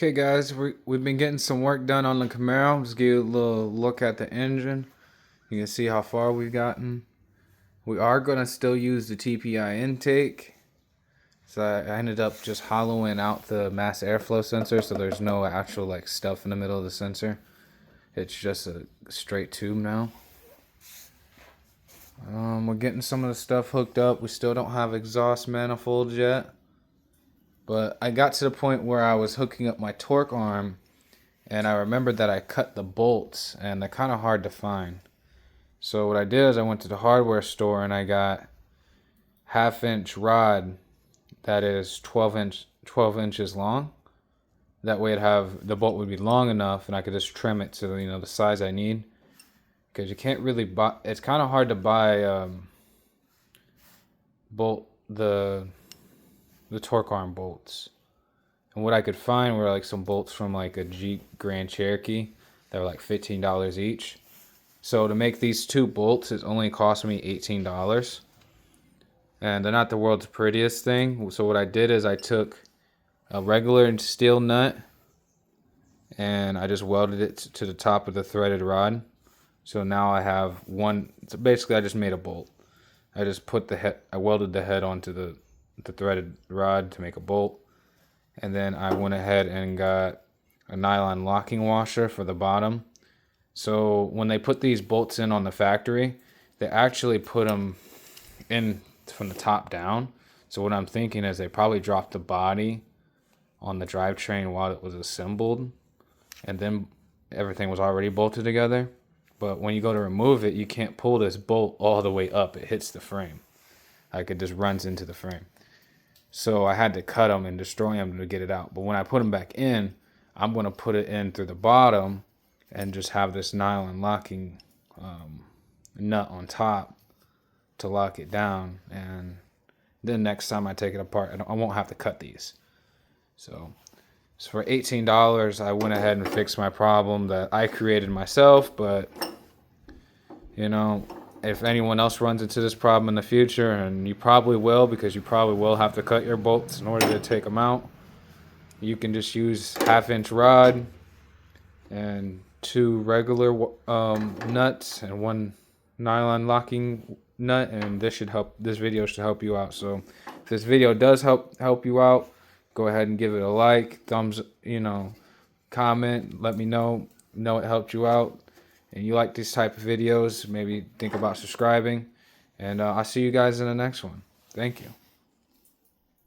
Okay guys, we've been getting some work done on the Camaro. Just give you a little look at the engine. You can see how far we've gotten. We are going to still use the TPI intake. So I ended up just hollowing out the mass airflow sensor so there's no actual like stuff in the middle of the sensor. It's just a straight tube now. We're getting some of the stuff hooked up. We still don't have exhaust manifolds yet. But I got to the point where I was hooking up my torque arm and I remembered that I cut the bolts and they're kind of hard to find. So what I did is I went to the hardware store and I got 1/2 inch rod that is 12 inches long. That way the bolt would be long enough and I could just trim it to the size I need. Because you can't really buy, it's kind of hard to buy the torque arm bolts. And what I could find were like some bolts from like a Jeep Grand Cherokee that were like $15 each. So to make these two bolts, it only cost me $18. And they're not the world's prettiest thing. So what I did is I took a regular steel nut and I just welded it to the top of the threaded rod. So now I have one. So basically I just made a bolt. I just I welded the head onto the threaded rod to make a bolt. And then I went ahead and got a nylon locking washer for the bottom. So when they put these bolts in on the factory, they actually put them in from the top down. So what I'm thinking is they probably dropped the body on the drivetrain while it was assembled, and then everything was already bolted together. But when you go to remove it, you can't pull this bolt all the way up. It hits the frame. Like it just runs into the frame. So I had to cut them and destroy them to get it out. But when I put them back in, I'm going to put it in through the bottom and just have this nylon locking nut on top to lock it down. And then next time I take it apart, I won't have to cut these. So for $18, I went ahead and fixed my problem that I created myself. But, if anyone else runs into this problem in the future, and you probably will because you probably will have to cut your bolts in order to take them out, you can just use 1/2 inch rod and 2 regular nuts and 1 nylon locking nut, and this video should help you out. So if this video does help you out, go ahead and give it a like, comment, let me know it helped you out and you like these type of videos. Maybe think about subscribing, and I'll see you guys in the next one. Thank you.